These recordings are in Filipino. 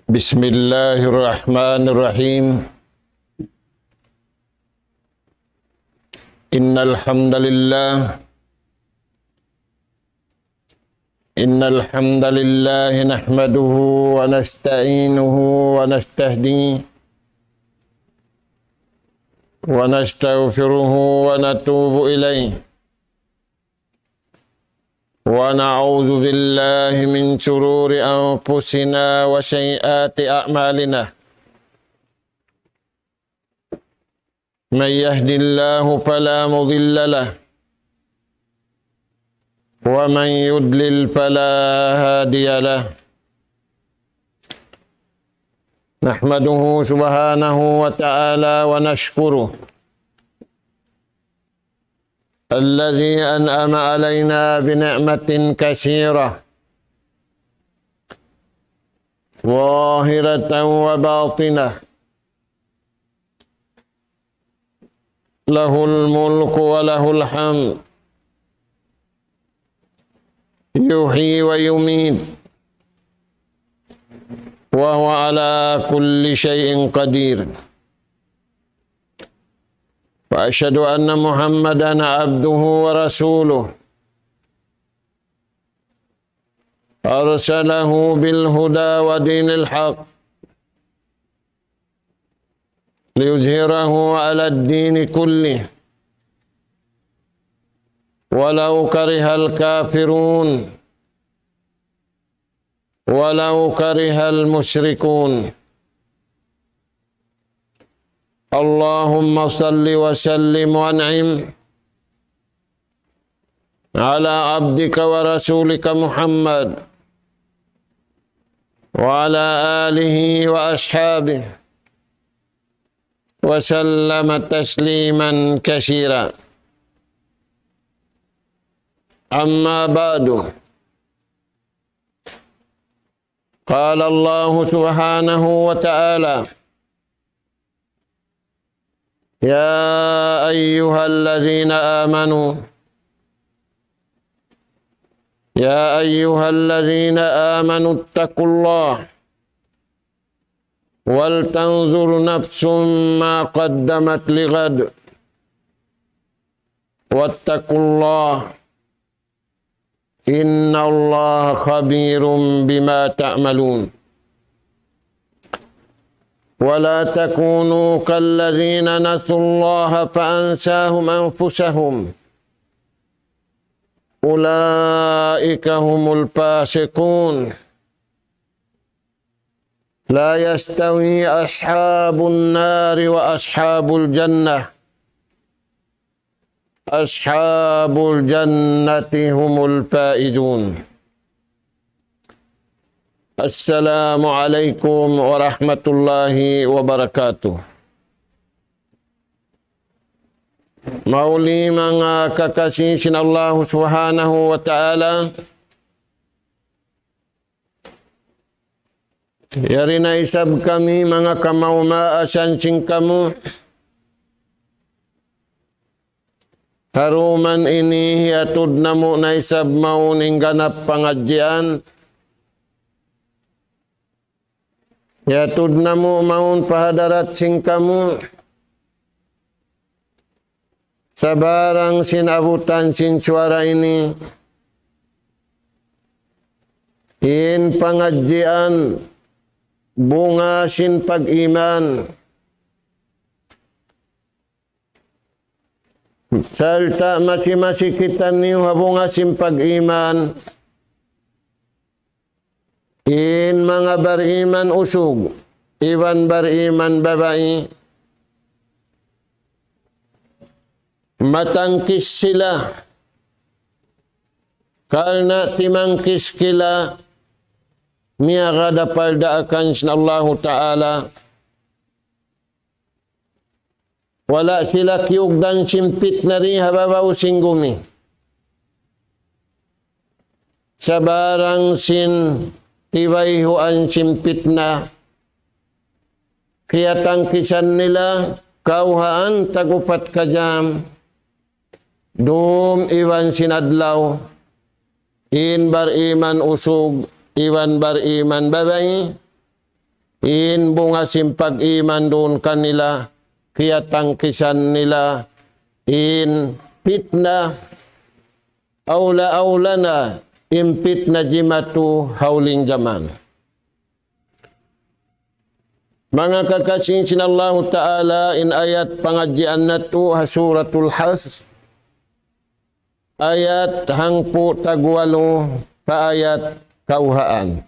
Bismillahirrahmanirrahim. Innal hamdalillah nahmaduhu wa nasta'inuhu wa nastahdihi wa nastaghfiruhu wa natubu ilayhi wa na'udzu billahi min shururi anfusina wa sayyiati a'malina. Man yahdihillahu fala mudilla lahu wa man yudlil fala hadiya lahu. Nahmaduhu subhanahu wa ta'ala wa nashkuruh alladhi an'ama alayna bi ni'matin katsirah zahiratan wa batinah. Lahul mulku wa lahul hamd yuhyi wa yumiit wa huwa ala kulli syai'in qadir. Wa asyhadu anna Muhammadan abduhu wa rasuluh arsalahu bil huda wa dinil haqq liyuzhirahu ala ad-dini kullih walau karihal kafirun walau karihal musyrikun. Allahumma salli wa sallim wa an'im ala abdika wa rasulika Muhammad wa ala alihi wa ashabihi wa sallama tasliman katsira. Amma ba'du. Qala Allah subhanahu wa ta'ala ya ayyuhallazina amanu ittaqullaha wal tanzur nafsum ma qaddamat lighad wattaqullaha innallaha khabirum bima ta'malun. ولا تكونوا كالذين نسوا الله فأنساهم أنفسهم أولئك هم الفاسقون. لا يستوي أصحاب النار وأصحاب الجنة أصحاب الجنة هم الفائزون. Assalamualaikum warahmatullahi wabarakatuh. Mauli mga kakasih sin Allah subhanahu wa ta'ala, yari na isab kami mga kamaumaasan sing kamu haruman ini hiatud namu na isab mauning ganap pangadjian. Ya tudnamu maun pahadarat sing kamu sabarang sinabutan sin suara ini in pangajian bunga sin pag-iman salta masih kita niyo bunga sin pag-iman in mga bariman usug, iwan bariman babae, matangkis sila, karena timangkis kila, miya kada paldaakan sin Allah Ta'ala, wala sila kiugdan simpit na rin hababaw singgumi, sabarang sin iwayhuan simpit na kaya tangkisan nila kauhaan tagupat kajam dum iwan sinadlaw in bariman usog, iwan bariman babae, in bunga simpag iman doon kanila, kaya tangkisan nila, in fitna, aula na, in fitna jimatu hauling zaman. Mga kakasin sinallahu ta'ala in ayat pangadjian na to hasuratul has, ayat hangpu tagwalo ka ayat kauhaan.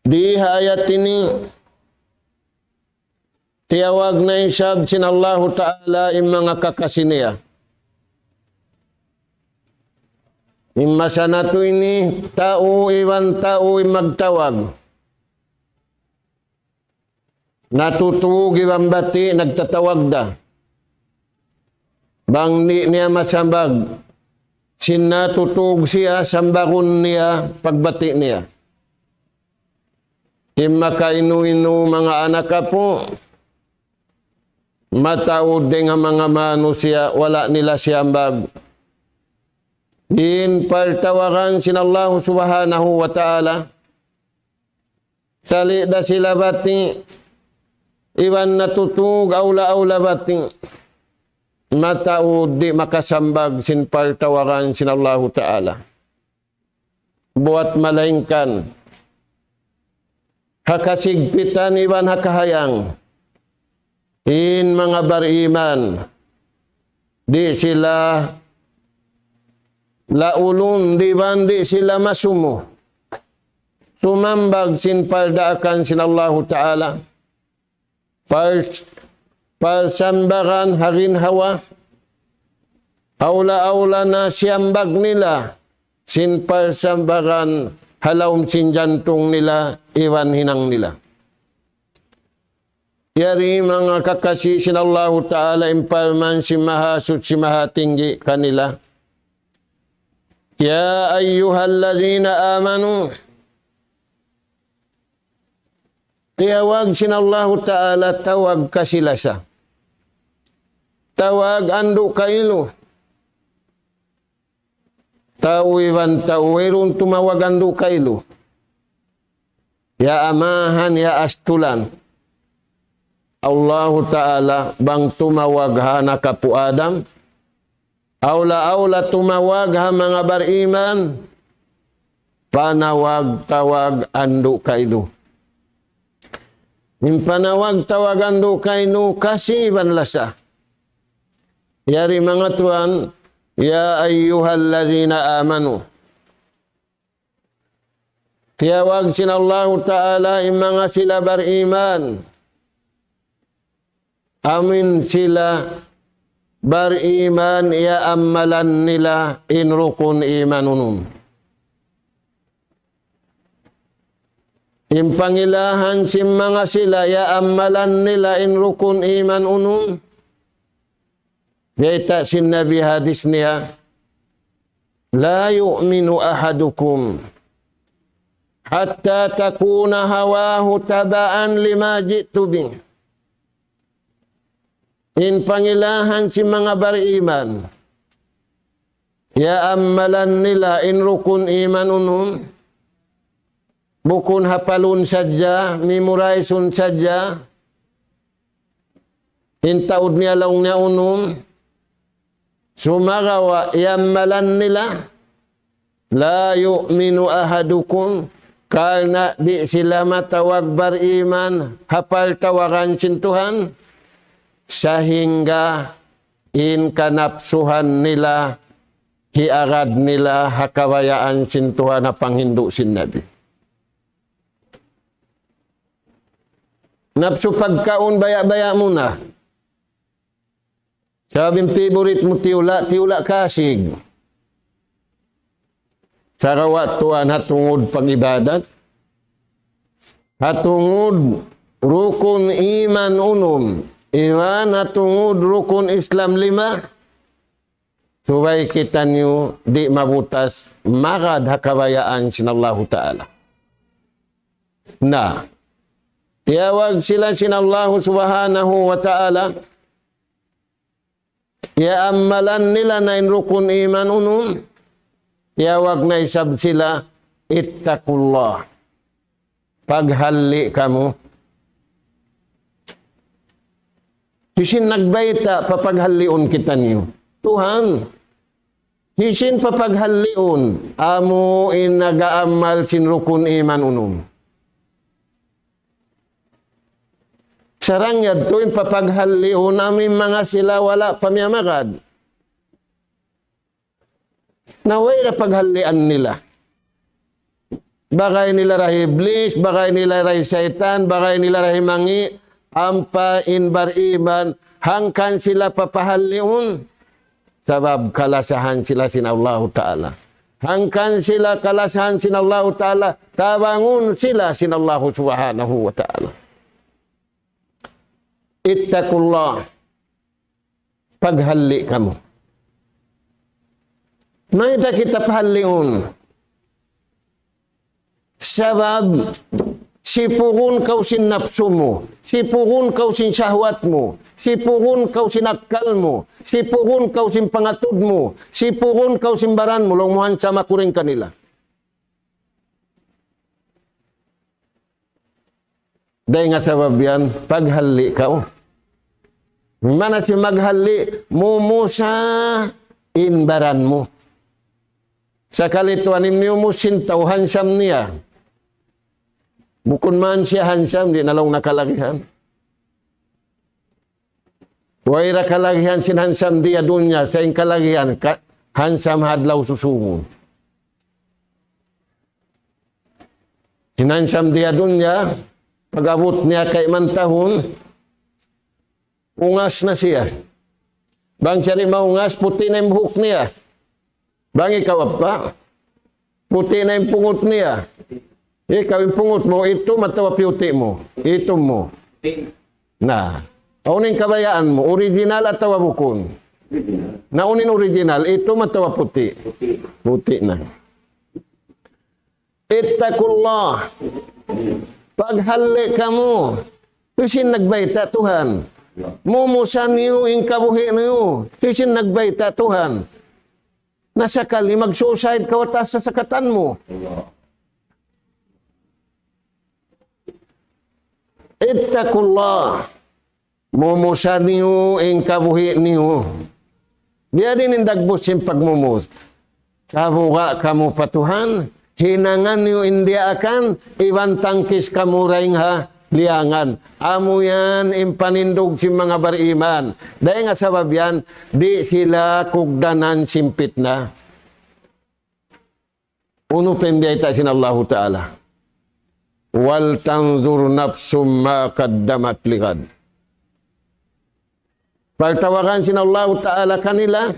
Di ayat ini tiyawag na isab sinallahu ta'ala in mga kakasiniya. In masa na to ini tao iwan tao magtawag. Natutug iwan bati nagtatawag da. Bang ni niya masambag, sinatutug siya, sambagon niya, pagbati niya. Imakainu-inu mga anak ka po, mataod din nga mga manusia, wala nila siyambag. In partawagan sinallahu subhanahu wa ta'ala, salida sila bati, iwan natutug, aula-aula bati, mataod di makasambag sin partawagan sinallahu ta'ala. Buat malaingkan, hakasigpitan iwan hakahayang, in mga bariman, di sila laulun, di sila masumo. Sumambag sin pardaakan sinallahu ta'ala. Palsambagan harin hawa, aula-aula na siyambag nila, sin palsambagan halawm sin jantong nila, iwan hinang nila. Yari mga kakasi sinallahu ta'ala impalman si mahasud si mahatinggi kanila. Ya ayyuhallazina amanu, tiyawag sinallahu ta'ala, tawag ka sila sa. Tawag andu kailo. Tawiwan tawirun tumawag andu kailo. Ya amahan, ya astulan. Allahu ta'ala bang tumawag ha nakapu Adam. Aula-aula tumawag ha mga bariman. Panawag tawag andu kailo. Impanawag tawagan do kaino kasi iban lasa. Yari mga tuan, ya ayyuhallazina amanu. Tiyawag sinallahu ta'ala in mga sila bariman. Amin sila bariman ya amalan nila in rukun imanunum. Impangilahan si mga sila ya amalan nila in rukun iman unum. Yaita sin Nabi hadis niya, la yu'minu ahadukum hatta takuna hawahu tabaan lima jitu bih. In pangilahan si mga bariman ya amalan nila in rukun iman unum. Bukun hapalun saja, memoraisun saja. Intaud niya laung niya unum. Sumagawa yamalan nila. La yu'minu ahadukum. Karena di sila matawag bariman, hapal tawagan sin Tuhan. Sehingga in kanapsuhan nila, hiarad nila, hakawayaan sin Tuhan na panghindu sin Nabi. Napsu pagkaon baya-baya muna. Sabing favorite mo tiula kasig. Sarawat tuan hatungod pag-ibadat. Hatungod rukun iman unum. Iman hatungod rukun Islam 5. Subay kita niyo di mabutas magad hakabayaan sinallahu ta'ala. Na tiyawag sila sinallahu subhanahu wa ta'ala Ya amalan nila na rukun iman unum. Ya wag na isab sila, ittaqullah. Paghalli kamu. Hisin nagbayta, papaghalliun kita niyo. Tuhan, hisin papaghalliun, amo inagaamal sin rukun iman unum. Sarang yadto in papaghalliun namin mga sila wala pamyamakad. Naway na paghallian nila. Bakay nila rahi iblis, bakay nila rahi syaitan, bakay nila rahi mangi, ampa inbar iman, hangkan sila papahalliun. Sabab kalasahan sila sin Allah Ta'ala. Hangkan sila kalasahan sin Allah Ta'ala, tabangun sila sin Allah Subhanahu wa Ta'ala. Ittaqullah. Paghalli kamu. Maita kita pahalliun. Sabab sipurun kau sin nafsu mo, sipurun kau sin syahwat mo, sipurun kau sin akal mo, sipurun kau sin pangatud mo, sipurun kau sin baran mo, longmuhan sama kuring kanila. Dahil nga sabab yan, paghalli kau. Mana si maghalli, mumusa inbaran mo. Sa kalituan ninyo mo sintaw hansam niya. Bukun man siya hansam, di nalaw nakalagihan. Waira kalagihan sin hansam dia dunya, sa ing kalagihan, hansam hadlaw susungon. Hinansam dia dunya, pag-abot niya kay mantahon, ungas na siya. Bang siya rin maungas, puti na yung buhok niya. Bang ikaw pa, puti na yung pungot niya. Ikaw yung pungot mo, ito matawa piuti mo. Ito mo. Na. Aunin kabayaan mo, original at tawa bukon. Naunin original, ito matawa puti. Puti na. Ittaqullah. Paghalli kamu. Hisin nagbayta Tuhan. Mumusan niyo yung kabuhi niyo. Hisin nagbayta Tuhan. Nasakali mag-suicide ka watas sa sakatan mo. Ittaqullah. Mumusan niyo yung kabuhi niyo. Biya din yung dagbos yung pagmumus. Kabuha kamu pa Tuhan. Hinangan niyo hindi akan. Iwan tangkis kamu raing ha. Liangan. Amo yan impanindog si mga bariman. Dahil nga sabab yan, di sila kugdanan simpit na. Uno pendiay ta sin Allah Ta'ala. Wal tanzur nafsum ma kaddamat ligad. Pagtawakan sin Allah Ta'ala kanila,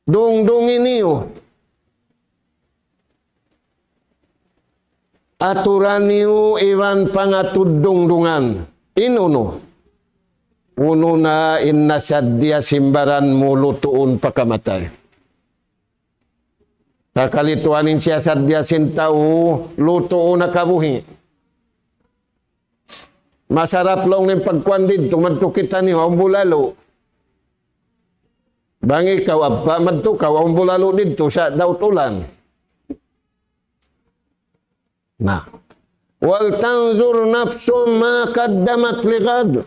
dungdungin niyo. Aturan niyo iwan pangatudungdungan. Inuno. Uno na inasadya simbaran mo lutuon pakamatay. Kakalituanin siya sadya sintao lutuon na kabuhi. Masarap lang ng pagkwandid. Tumadto kita niyo ang bulalo. Bangi ka apa madto ka ang bulalo dito sa dautulan. Nah, wal tanzur nafsum ma kaddamat ligad.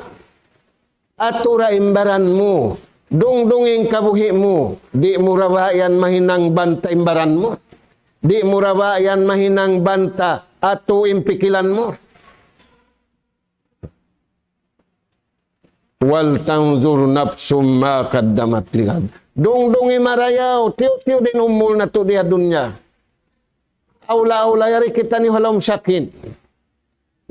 Atura imbaran mo, dungdunging kabuhi mo, di mo rawayan mahinang banta imbaran mo. Di mo rawayan mahinang banta ato impikilan mo. Wal tanzur nafsum ma kaddamat ligad. Dungdungi marayaw, tiyo-tiyo din umul na to diya dunya. Aula-aula yari kita ni halam sakit.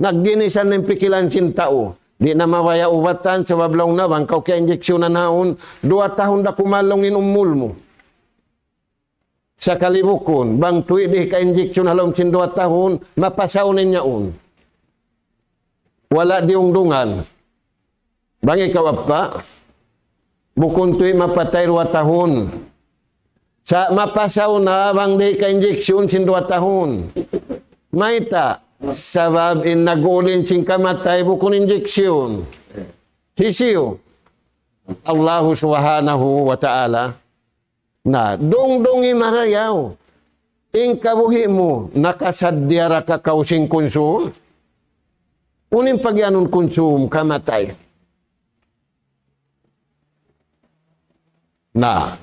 Nagginisan ng pikilan sin tao. Di na mawaya ubatan sa bablong na bang kau kaya injeksyon na naon. 2 tahun da kumalongin umul mo. Sa kalibukon, bang tuwi di ka injeksyon halam sin 2 tahun, mapasaunin niya un. Wala diungdungan. Bang ikaw apa? Bukon tuwi mapatay 2 tahun. Sa mapasaw na bang di ka injeksyon sin 2 tahun. Maita, sabab in nagulin sin kamatay bukon injeksyon. Hisiyo. Allah subhanahu wa ta'ala na dongdongi marayaw ing kabuhi mo nakasadyara ka kausing konsum unin pagyanon konsum kamatay na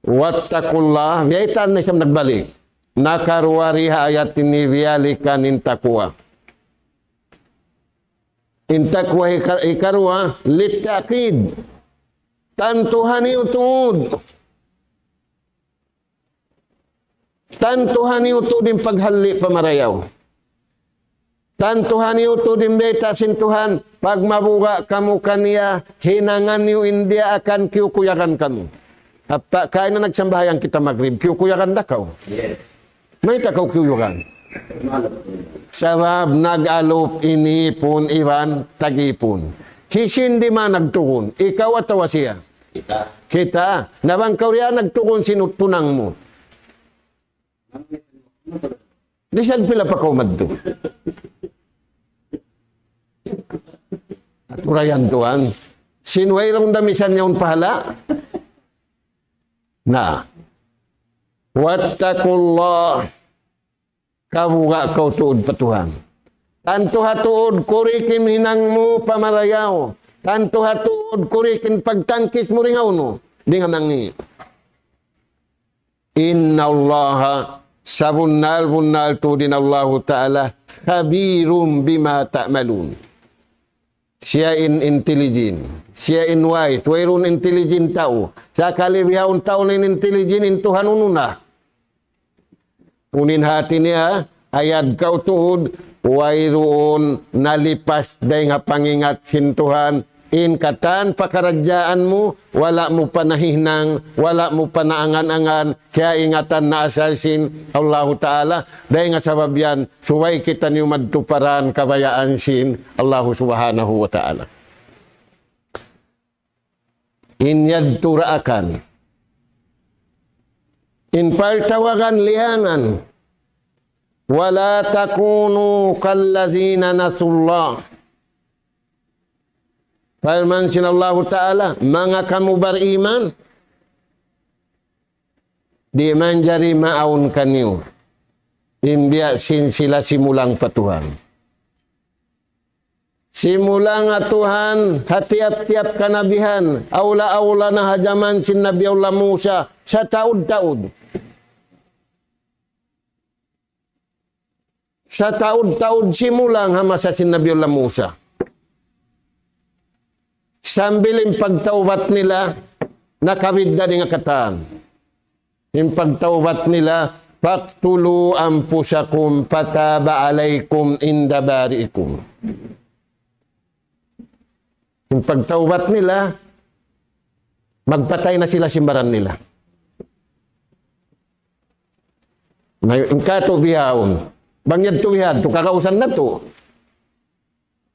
wattakullah yaitan na isang nagbalik nakaruwariha ayat ini vialika nintakwa intakwa ikarwa litakid tantuhani utod tantuhani utod din paghali pamarayaw tantuhani utod din beta sintuhan pag mabuga kamu kaniya hinangan niyo India akan kiyukuyakan kamu hapta kain na nagsambahayan kita magrib kiyukuyakan dakaw yes. May takaw kiyukuyakan sabab nag-alop inipon iwan tagipon hindi man nagtukon. Ikaw at tawa siya. Kita. Nabang kauriya nagtukon sinutunang mo. Di siya pila pa kaumadto. At urayan tuan. Sinuway rong damisan niya pahala. Na. Wattakullah. Kabuga kau tuod patuhan. Tanto hatuod kurikin hinang mo pamarayaw. Tanto hatuod kurikin pagtangkis mo ringaw no. Di nga mangi. Inna Allaha sabunnal tu din Allah Ta'ala khabirum bima ta'malun. Siya intelligent. Siya wise. Wairun intelligent tao. Sa kalibihaon tao na intelligent in Tuhan ununa. Unin hati niya ayad kau tuod wairoon nalipas day nga pangingat sintuhan in katan pakarajaan mo wala mo panahinang wala mo panaangan-angan kaya ingatan na asasin Allah Ta'ala day nga sabab yan suway kita niyo madtuparan kabayaan sin Allah subhanahu wa ta'ala inyad turaakan in partawagan lihangan wala takunu kallazina nasullah. Firman sin Allah Ta'ala, mga kamu beriman, di manjari maun kaniyo. Imbiya sin sila simulang patuhan. Simulang atuhan, hatiap-tiap kanabihan, aula-aula na hajaman sin Nabi Allah Musa, sa taud-taud. Sa taud-taud simulang hamasa sin Nabi Allah Musa. Sambil yung pagtaubat nila, nakawid na nga kataan. Yung pagtaubat nila, paktulu ampusakum pataba alaykum inda bari'ikum. Yung pagtaubat nila, magpatay na sila simbaran nila. Yung kato bihawon. Bangyad tuwihan, to kakausan na to.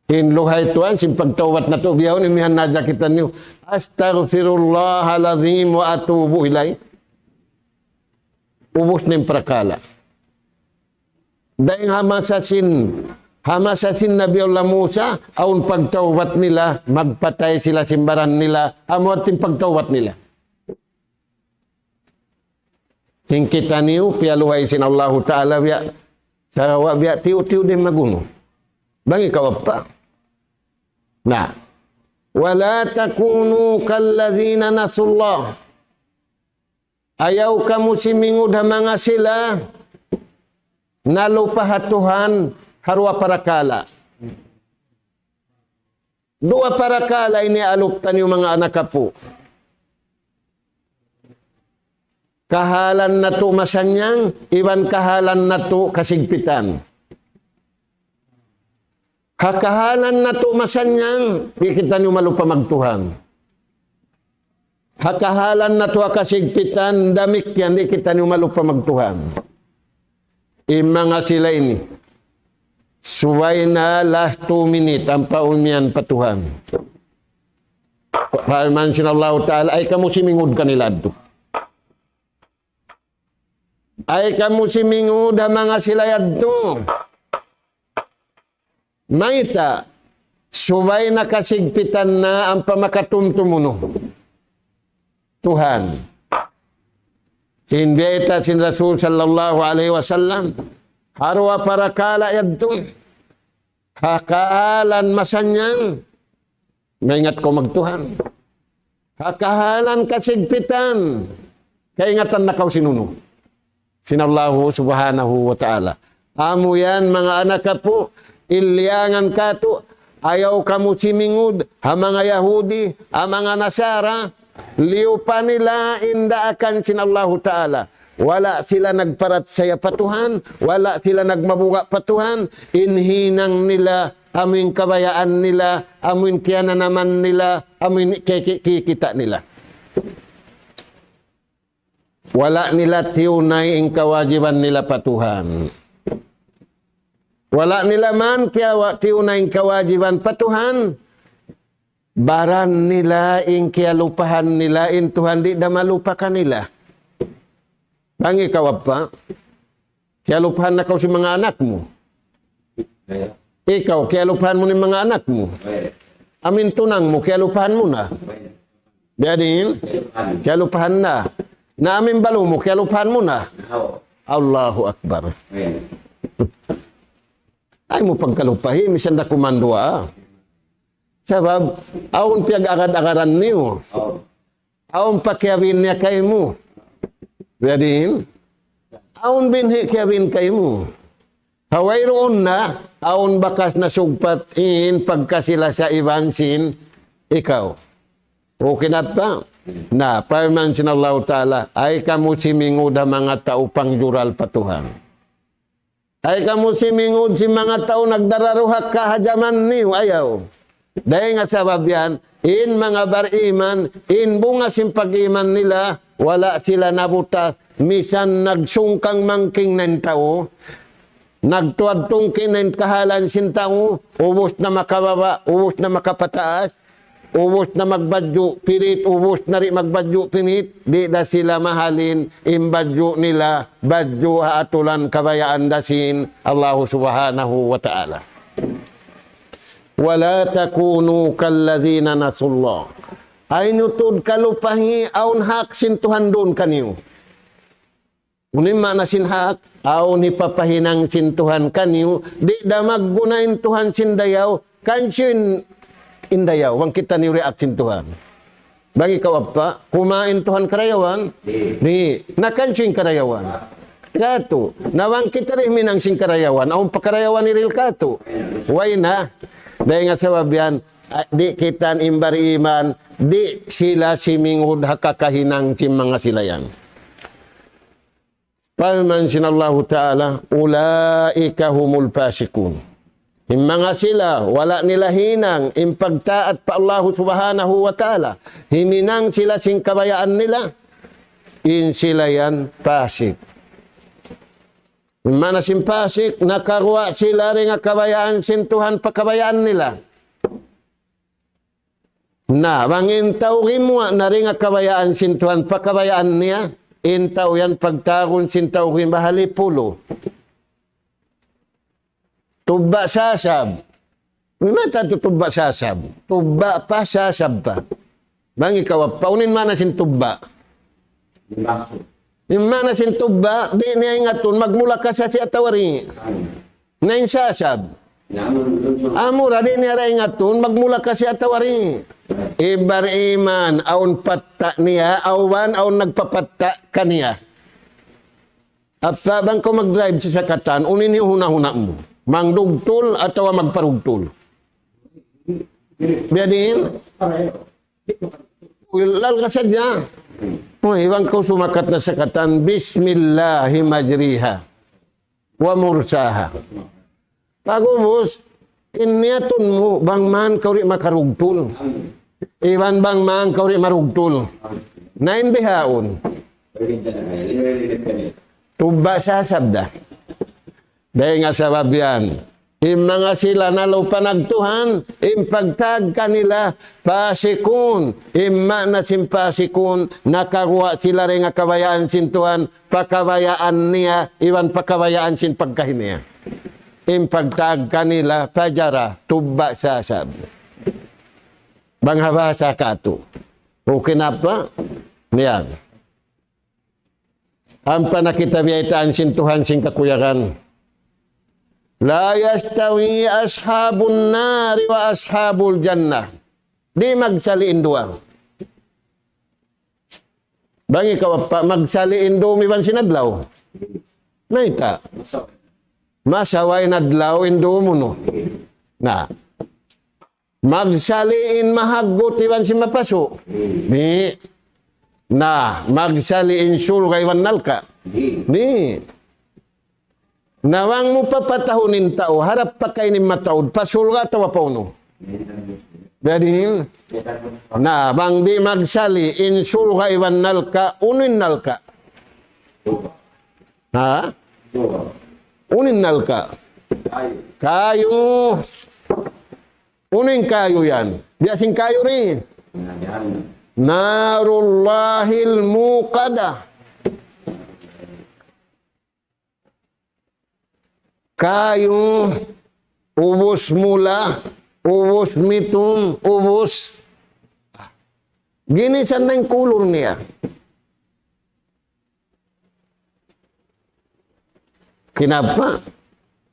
Inluhay tuan, simpagtawat na to. Biyahon, imihan na jakitan nyo. Astaghfirullahaladzim wa atubu ilay. Ubus na yung prakala. Dahil hamasasin Nabi Allah Musa, aun pagtawat nila, magpatay sila simbaran nila, amot yung pagtawat nila. Hingkita niyo, pialuhay sin Allah Ta'ala, sa wabya tiu-tiu din maguno. Bangi kawapa. Na. Wala takunu kallazina nasullah. Ayaw kamu simingud mga sila nalupahatuhan harwa parakala. Dua parakala ini aluptan yung mga anak kapo. Kahalan na to masanyang, iban kahalan na to kasigpitan. Hakahalan na to masanyang, di kita nyo malupa magtuhan. Hakahalan na to kasigpitan, damik yan, di kita nyo malupa magtuhan. Mga sila ini. Suway na last 2 minutes, ang paumian patuhan. Parman sinallahu ta'ala, ay kamu simingod kanila do. Ay kamu simingud mga silayad to. Maita, subay na kasigpitan na ang pamakatumtumuno. Tuhan. Sinbeta sin Rasul sallallahu alaihi wasallam harwa para kala yadto hakaalan masanyang maingat ko magtuhan. Hakahalan kasigpitan kaingatan na kau sinuno. Sinallahu subhanahu wa ta'ala. Amo yan mga anak ka po, ilyangan ka to, ayaw kamu simingud, ha mga Yahudi, ha mga Nasara, liw pa nila indaakan sinallahu ta'ala. Wala sila nagparat saya patuhan, wala sila nagmabuga patuhan, inhinang nila, amin kabayaan nila, amin kiyananaman nila, amin kikita nila. Wala nila tiunay ang kawajiban nila patuhan. Wala nila man tiunay ang kawajiban patuhan. Baran nila ing kialupahan nila in Tuhan di da malupakan nila. Bangi kawap pa. Kialupahan na kau si mga anak mo. Ikaw, kialupahan mo ni mga anak mo. Amin tunang mo, kialupahan mo na. Biadin, kialupahan na. Na amin balo mo, kialupahan mo na. Allahu Akbar. Ay mo pagkalupahi, misan na kumandua. Sabab, aon piyag-agad-agaran niyo. Aon pakiawin niya kayo mo. Biadin, aon binhi kiawin kayo mo. Haway roon na, aon bakas na sugpatin pagkasila sa ibansin, ikaw. Okay na pa? Na, parman sinallahu ta'ala, ay kamu simingud ang mga tao pangjural patuhan. Ay kamu simingud si mga tao nagdararuhak kahajaman niyo, ayaw. Dahil nga sabab yan, in mga bariman, in bunga simpag-iman nila, wala sila nabutas, misan nagsungkang mangking ng tao, nagtuad tungkin ng kahalan sin tao, ubos na makababa, ubos na makapataas, ubos na magbadyo pirit, ubos na rin magbadyo pinit, di da sila mahalin, imbadyo nila, badyo haatulan kabayaan dasin, Allah subhanahu wa ta'ala. Wala takunu kalladhina nasullah. Ay nutud kalupahi, aun hak sintuhan doon kaniyo. Unin mana sinhak, aun hipapahinang sintuhan kaniyo, di da maggunain Tuhan sindayaw, kansin indayaw, wang kita ni react sintuhan. Bagi kawapa, kumain Tuhan karayawan, di, nakansin karayawan. Kato, nawang kita rin minang sing karayawan, aun pakarayawan ni Ril kato. Why na? Dahil nga sabab yan, di kita imbari iman, di sila simingud hakakahinang si mga sila yan. Palman sinallahu ta'ala, ulaika humul pasikun. Yung mga sila, wala nila hinang, impagtaat pa Allah subhanahu wa ta'ala. Himinang sila sing kabayaan nila, in sila yan pasik. Yung mana sing pasik, nakarwa sila rin nga kabayaan sin Tuhan pakabayaan nila. Na, mangintaw rimwa na rin nga kabayaan sin Tuhan pakabayaan niya, intaw yan pagtagon sin taw rin bahali pulo. Tuba sasab. Mimata to tuba sasab. Tuba pa sasab pa. Bang ikaw, paunin mana sin tuba. Yung mana sin tuba, di niya ingatun, magmula ka sa si atawari. Nain sasab. Amura, di niya ingatun, magmula ka si atawari. Ibar iman, aun patta niya, awan, aun nagpapatta kaniya. At bang ko mag-drive sa sakatan, unin yung huna-huna mo. Mangdugtol atau magparugtol. Biadin? Lal ka sadya. Iwan ko sumakat na sakatan, Bismillahi majriha wa mursaha. Pagubos, inyatun mo, bang man kauri makarugtol. Iwan bang man kauri marugtol. Nain bihaon. Tuba sa sabda. Dahil nga sabab yan, yung mga sila na lupanagtuhan, impagtag kanila, pasikun, imma na simpasikun, nakakuha sila rin nga kabayaan sintuhan, pakabayaan niya, iwan pakabayaan sin pagkahin niya. Impagtag kanila, pajara, tuba sasab. Banghabasa kato. Okay na pa? Niyan. Ang panakitabiaitaan sintuhan sing kakuyakan. La yastawi ashabun nari wa ashabul jannah. Di magsaliin duwang. Bangi ka pa magsaliin do miban sinadlaw. Naita. Masaway nadlaw indo mo no. Na. Magsaliin mahagot iban si mapaso. Ni. Na. Magsaliin sul kay nalka. Ni. Nawang mo papatahunin tao, harap pa kayo ni mataod, pasul ka tawa pa uno. Dahil, na bang di magsali, insul ka iwan nalka, unin nalka. Ha? Unin nalka. Kayo. Unin kayo yan. Biasing kayo rin. Narullahil muqada. Kayo, ubos mula, ubos mitum, ubos. Ginisan na yung kulor niya. Kinapa,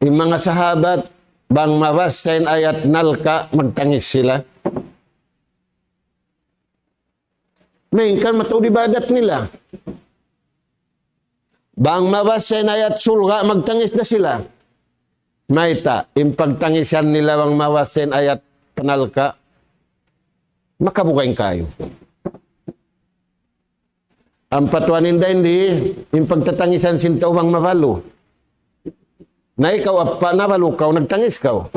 yung mga sahabat, bang mabasahin ayat nalka, magtangis sila. Mainkan mataw ibadat nila. Bang mabasahin ayat sulga, magtangis na sila. Maita, yung pagtangisan nila bang mabasahin ayat panalka, makabukain kayo. Ang patuanin da hindi, yung pagtatangisan sintaw bang mabalo. Na ikaw apa nabalo ka, nagtangis ka.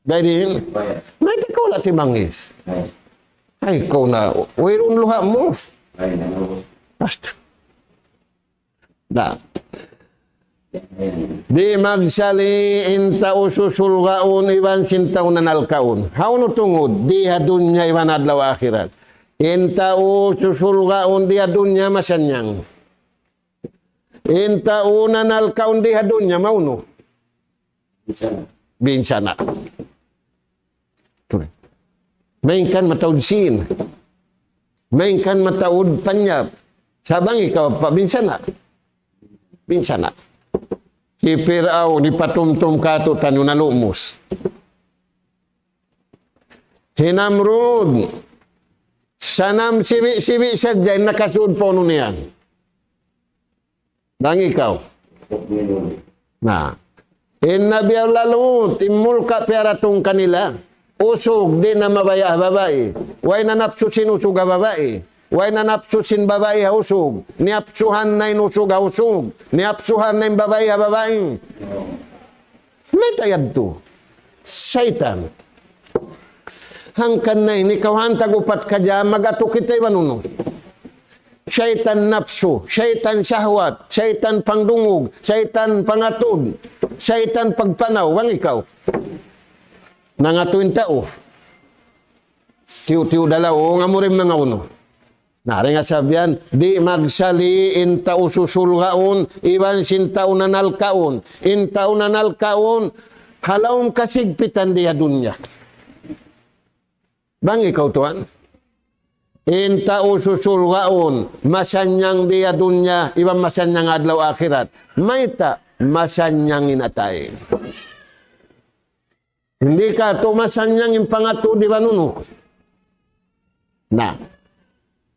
Dahil, may ikaw lati mangis. Ay, ikaw na, wairon luha mo. Basta. Da. Di magsali inta ususulgaon iban sintaw nanalkaon. Hauno tungod, di hadunya iban adlaw akhirat. Inta ususulgaon di hadunya masanyang. Inta nanalkaon di hadunya mauno. Binsana. Mainkan mataud sin. Mainkan mataud panyap. Sabang ikaw pa binsana. Binsana. Hipiraw di patumtum kato tanyo na lumos. Hinamrod. Sanam sibi sadya nakasud po nun yan. Dang ikaw. Na. Innabiyaw lalo, timul ka piaratong kanila. Usog di na mabaya babae. Way na napsusin usog babae. Way na napsusin babae usog. Niapsuhan na inusog usog. Niapsuhan na yung babae babae. May tayad to. Satan. Hangkan na ini kawantag upat ka dyan, magatukit ay manuno. Syaitan napsu, syaitan syahwat, syaitan pangdungog, syaitan pangatod, syaitan pagpanaw, wang ikaw. Nangatuin tao. Tiyo-tiyo dalaw, nga mo rin mga uno. Nari nga sabihan, di magsali inta ususulgaon, iban sintao nanalkaon. Intao nanalkaon, halawang kasigpitan diya dunya. Bang ikaw tuan? Inta ususulgaon, masanyang diya dunya, iban masanyang adlaw akhirat. Maita, masanyang inatay. Hindi ka to masanyang yung pangato di ba nuno? Na.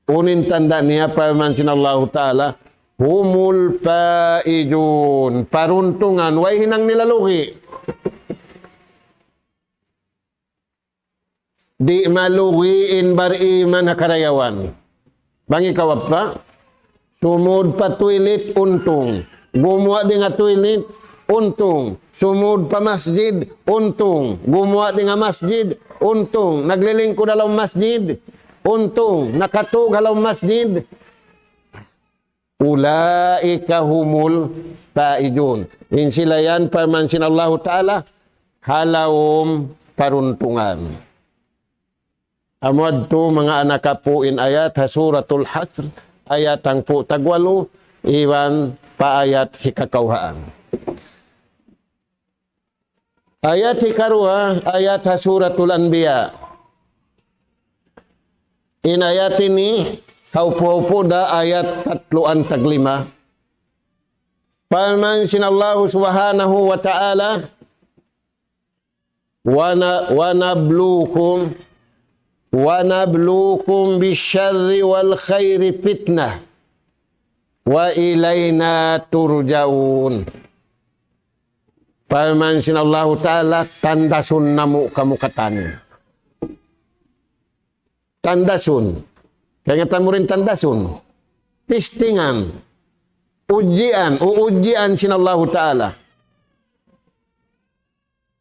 Unin tanda niya pamansin Allah Ta'ala, humul paijun, paruntungan, way hinang nilaluhi. Di maluhiin bariman na karayawan. Bang ikaw pa? Sumud pa toilet, untong. Gumawa din nga toilet, untong. Sumud pa masjid, untong. Gumawa din nga masjid, untong. Naglilingkod alaw masjid, untong. Nakatug alaw masjid. Ulaika humul paijun. In sila yan, pamansin Allah Ta'ala, halawom paruntungan. Amad to mga anak po in ayat ha suratul Hasr, ayat ang po tagwalo, iwan pa ayat hikakawhaan. Ayat hikarwa, ayat ha suratul Anbiya. In ayat ini, Haupo da ayat 3 tag 5. Paman sinallahu subhanahu wa ta'ala wa nabluukum bisyarri wal khairi fitnah wa ilaina turjaun. Paman sinallahu ta'ala tandasun namu kamu katani. Tandasun. Kaya mo rin tandasun. Testingan. Ujian sinallahu ta'ala.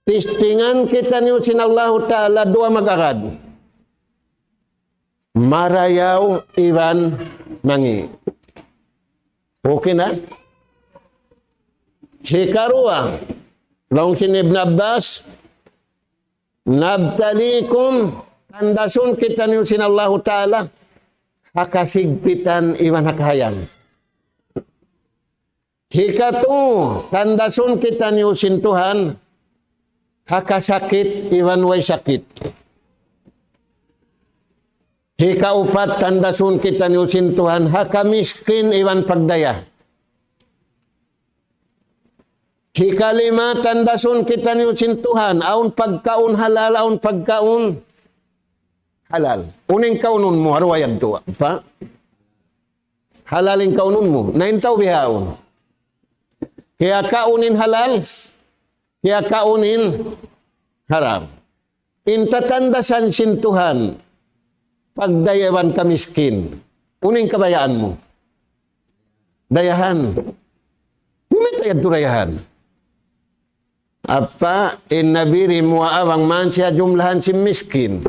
Testingan kita niyo sinallahu ta'ala dua mag-agad. Marayaw iban mangi. Okay na? Hikarua. Laung sin Ibn Abbas. Nabtalikum. Tandasun kita niyo sinallahu ta'ala. Hakasigpitan iwan hakahayang. Hikatu, tandasun kita niusin Tuhan, hakasakit iwan way sakit. Hikaupat, tandasun kita niusin Tuhan, hakamiskin iwan pagdaya. Hikalima, tandasun kita niusin Tuhan, aun pagkaun halal, aun pagkaun halal. Uning kaunun mo, harwayan to. Pa? Halalin kaunun mo. Naintaw bihaon. Kaya kaunin halal. Kaya kaunin haram. Intatandasan sintuhan. Pagdayawan ka miskin. Uning kabayaan mo. Dayahan. Bumitayad to dayahan. Apa? Innabiri mu'awang man siya jumlahan si miskin.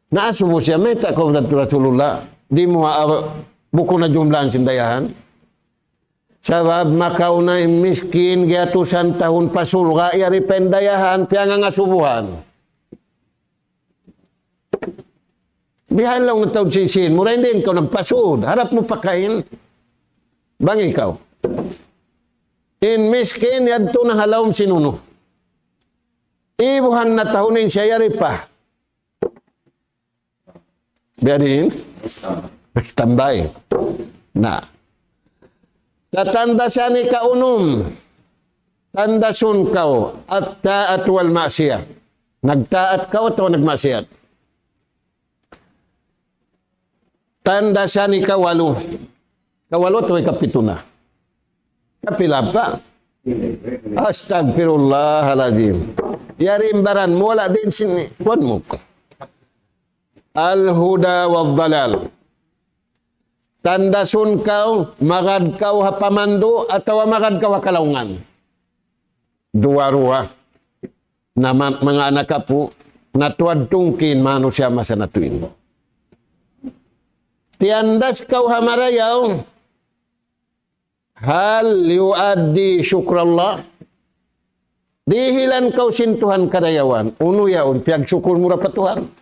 Naasubo siya, may takaw na Rasulullah. Di mo buko na jumlahan sindayahan. Sabab makaw na miskin, gatusan tahun pasulga, yari pendayahan, piyang nga subuhan. Bihan lang na taon sisin, mura hindi ikaw nagpasud, harap mo pakain. Bang ikaw. In miskin, yadto na halawang sinuno. Ibuhan na tahunin siya, yari pa. Biarin, tambay. Na. Tatandasan ni kaunum. Tandasun kau at taat wal maksiyat. Nagtaat kau atau nagmaksiyat? Tandasan ni kawalu. Kawalu to kapito na. Kapila pa. Astagfirullahaladzim. Yari imbaran mo wala din sini. Kuan mo. Al-huda wal-dalal. Tandasun kau, magad kau hapamandu, atau magad kau hakalaungan. Dua-dua. Na mga anak kapu, natuad tungkin manusia masa natuin. Tiandas kau hamarayaw, hal yuaddi syukrallah. Dihilan kau sintuhan kadayawan, unu yaun, piag syukur murah patuhan.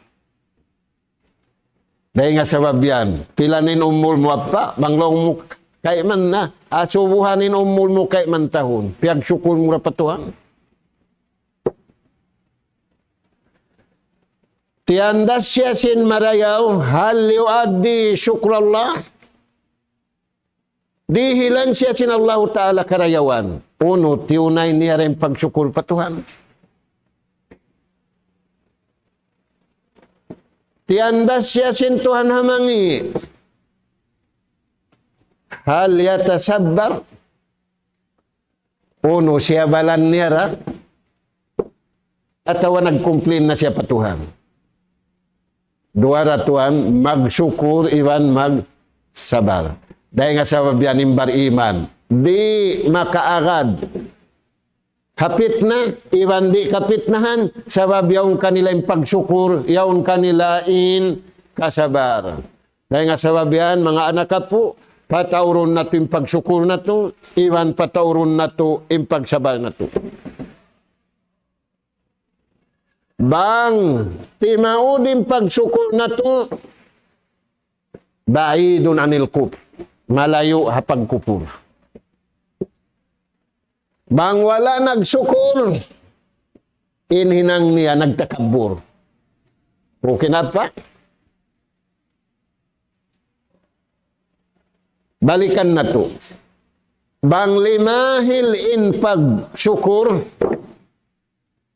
Dahil nga sabab yan, pilanin umul mo apa, banglong mo kay man na, asubuhanin umul mo kay man tahun, piyag syukur mo rapatuhan. Tiandas siya sin marayaw, hal yuaddi syukrallah. Dihilan siya sin Allah Ta'ala karayawan. Uno, tiunay niya rin pagsyukur patuhan. Tiandas siya sintuhan hamangi. Hal yatasabbar. Uno siya balan niya atau nagkumplin na siya patuhan. Dua ratuan magsyukur iwan magsabar. Dahil nga sabab yan imbar iman. Di makaagad. Kapit na, iwan di kapitnahan, sabab yaong kanila yung pagsyukur, yaong kanila in kasabar. Dahil nga sabab yan, mga anak po, patauron na ito yung pagsyukur na ito, iwan patauron na ito yung pagsabar na ito. Bang, timaudin pagsyukur na ito, baidun anil kup, malayo hapag kupur. Bang wala nagsyukur, inhinang niya nagtakabur. Okay na pa? Balikan na to. Bang limahil in pagsyukur,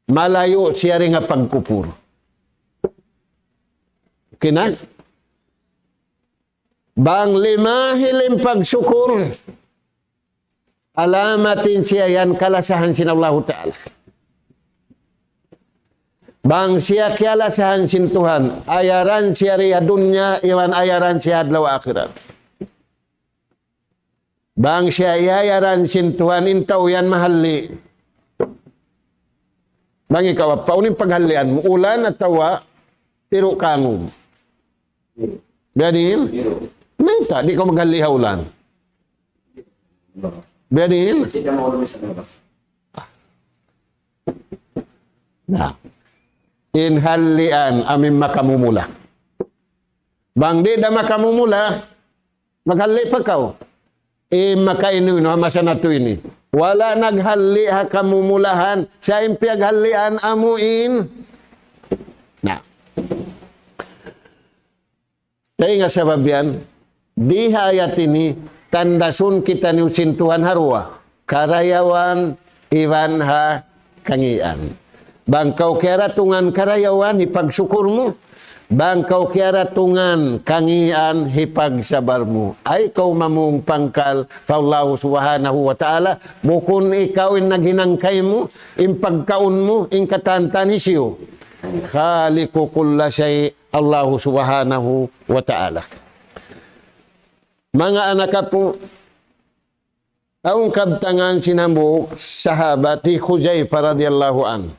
malayo siya rin nga pagkupur. Okay na? Bang limahil in pagsyukur, alamatin siya yan kalasahan sin Allah Ta'ala. Bang siya kalasahan sin Tuhan, ayaran siya rin dunya, iwan ayaran siya adlaw akhirat. Bang siya ayaran sin Tuhan, intaw yan mahalli. Bang ikaw, paunin paghalian mo, ulan at tawa, tiro kangog. Biadin? Menta, di ko maghali ulan. Biadin? Nah. Inhalian amin makamumula. Bang di da makamumula, maghali pa kaw. Makainu no masa nato ini. Wala naghali ha kamumulahan sa impiaghalian amuin. Na. Kaya nga sabab yan, di hayat ini tandasun kita ni sintuhan harwa. Karayawan iwan ha kangian. Bangkau kiara tungan karayawan hipagsyukur mo. Bangkau kiara tungan kangian hipagsabar mo. Ay kau mamung pangkal pa Allah subhanahu wa ta'ala. Bukun ikaw in naghinangkay mo, in pagkaun mo, in katantanisyo. Khaliku kulla syai Allah subhanahu wa ta'ala. Mga anak po, ang kabtangan sinambuk sahabat di Huzaifah radhiyallahu an.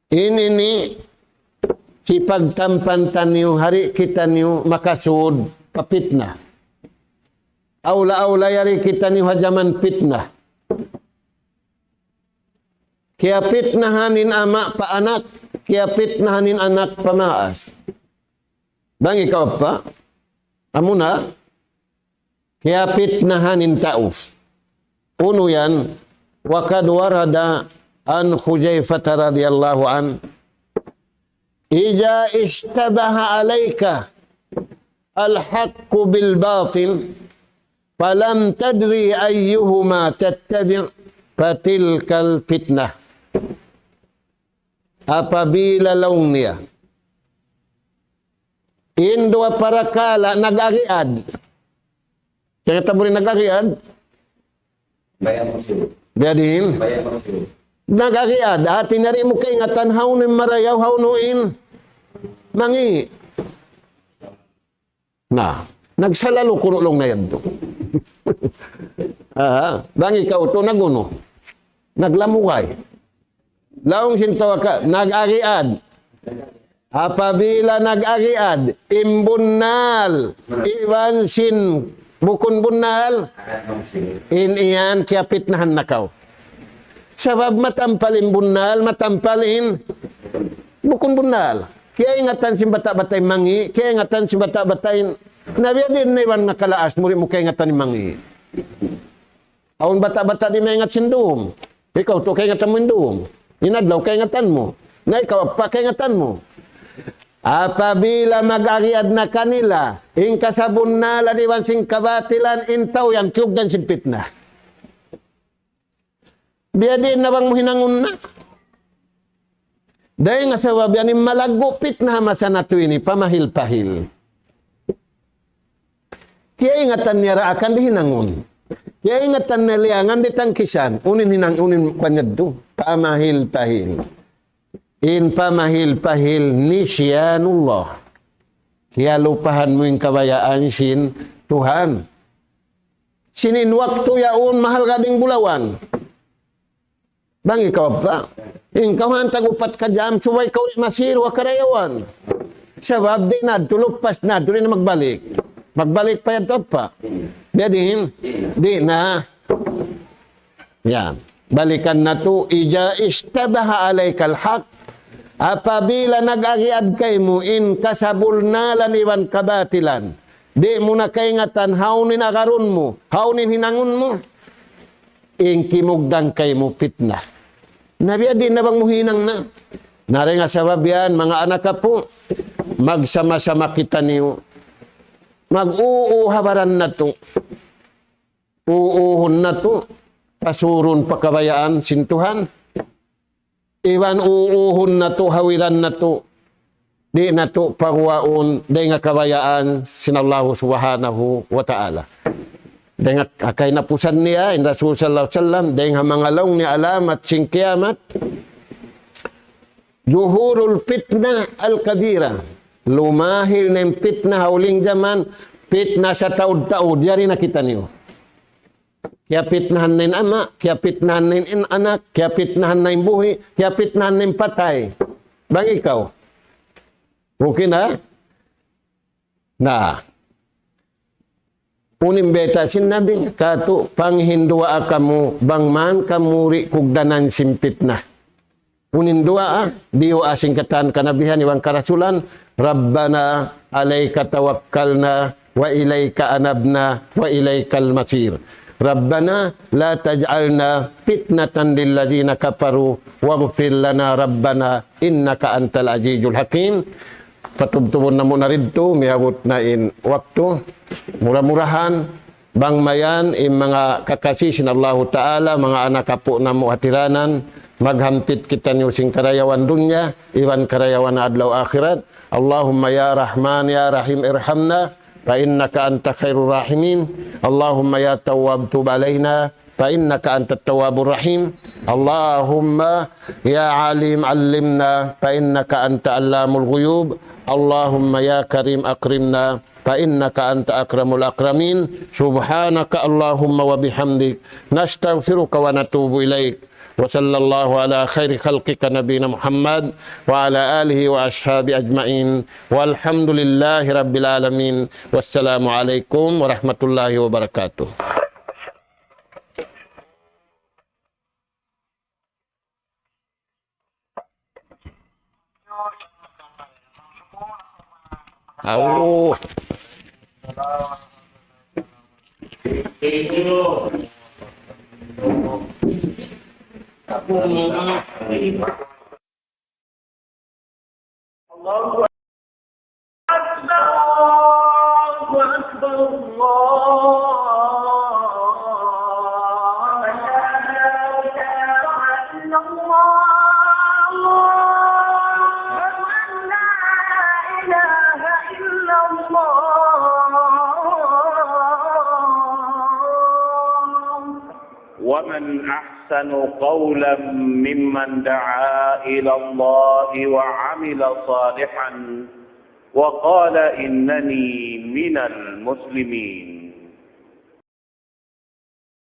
Ini hipagtampantan niyo, hari kita niyo makasud papitna. Aula-aula yari kita niyo hajaman pitna. Kaya pitnahanin ama pa anak, kaya pitnahanin anak pamaas. Bang ikaw pa? Amuna? Kaya pitnahanin tauf. Uno yan, wakad warada an Huzaifah radhiyallahu an. Ija ishtabaha alayka al-haqqu bil-batil falam tadri ayyuhuma tattabi' fatilkal fitnah. Apabila laung niya indua parakala nag-ariad. Kaya taburin nag-ariad. Bayan masyur. Biadin. Bayan masyur. Nag-ariad, hati nari mo kaingatan, haunin marayaw, haunuin. Mangi. Na, nagsalalo kurulong na yan to. Bang ikaw to naguno. Naglamukay. Laong sintawa ka, nag-ariad. Apabila nag-ariad, imbunal, iwan sin, bukun bunal, iyan kaya pitnahan na kaw. Sabab matampalin bunal, matampalin bukun bunal. Kaya ingatan si bata-batay mangi, kaya ingatan si bata-batay nabiya din na iwan nakalaas, muri mo kaya ingatan ni mangi. Aun bata-bata di may ingat sindum. Ikaw to kaya ingatan mo indum. Inadlaw kaya ingatan mo. Na ikaw pa kaya ingatan mo. Apabila mag-ariad na kanila, ingka sa bunal, iwan sing kabatilan, intaw yan, kiyog dan simpit na. Biadin na bang hinangon na? Dahil nga sa wabian, malagupit na masa na to ini, pamahil-pahil. Kaya ingatan niya raakan di hinangon. Kaya ingatan na liangan di tangkisan. Unin kanyad do. Pamahil-pahil. In pamahil-pahil ni siyanullah. Kaya lupahan mo yung kabayaan sin Tuhan. Sinin waktu yaun mahal kading bulawan. Bang ikaw pa, ikaw hantag upat ka jam, suway ka ulit masiro, karayawan. Sabab di na, tulupas na, tuloy na magbalik. Magbalik pa yan to pa. Biadin, di na. Yan. Balikan na to, ija istabaha alaykal haq. Apabila nag-agiad kay mo, in kasabulnalan iwan kabatilan. Di mo na kaingatan, haunin akarun mo, haunin hinangun mo. In kimugdang kay mo fitnah. Nabiya din na bang muhinang na? Nari nga sabab yan, mga anak ka po, magsama-sama kita niyo. Mag-uuhabaran na to. Uuhon na to. Pasurun pakabayaan, sintuhan. Iwan uuhon na to, hawiran na to. Di na to pagwaon, di nga kabayaan, sinallahu subhanahu wa ta'ala. Di nga akay napusan niya, in Rasul sallallahu alaihi wasallam, di nga mangalong ni alamat sing kiamat. Juhurul fitna al-kabira. Lumahil na yung fitna, hauling zaman, fitna sa taod-taod, yari nakita niyo. Kaya fitnahan na yung ama, kaya fitnahan na yung anak, kaya fitnahan na yung buhi, kaya fitnahan na yung patay. Bang ikaw? Okay na? Na. Unim beta sinabi, kato panghindua kamu, bangman kamuri kugdanan simpit na. Unindua diyo asing katan kanabihan iwang karasulan, Rabbana alayka tawakkalna wa ilayka anabna wa ilaykal masir. Rabbana la taj'alna fitnatan lil ladzina kafaru waghfir lana rabbana innaka antal azizul hakim. Patubtubon na mo na ridto, miyabot na in waktu. Murah-murahan, bangmayan, mga kakasisin Allah Ta'ala, mga anak kapo na mo hatiranan, maghampit kita niyo sing karayawan dunya, iwan karayawan na adlaw akhirat. Allahumma ya Rahman, ya Rahim, irhamna, fa innaka anta khairur rahimin. Allahumma ya Tawwab, tub alayna, fa innaka antat tawwabur rahim. Allahumma ya Alim, allimna, fa innaka anta allamul ghuyub. Allahumma ya Karim akrimna fa innaka anta akramul akramin. Subhanaka Allahumma wa bihamdik nastaghfiruka wa natubu ilaik. Wa sallallahu ala khairi khalqika nabiyina Muhammad wa ala alihi wa ashabi ajma'in. Walhamdulillahi rabbil alamin. Wassalamu alaikum warahmatullahi wabarakatuh. Au. Allahu Akbar, Allahu Akbar, ومن أحسن قولا ممن دعا إلى الله وعمل صالحا وقال إنني من المسلمين.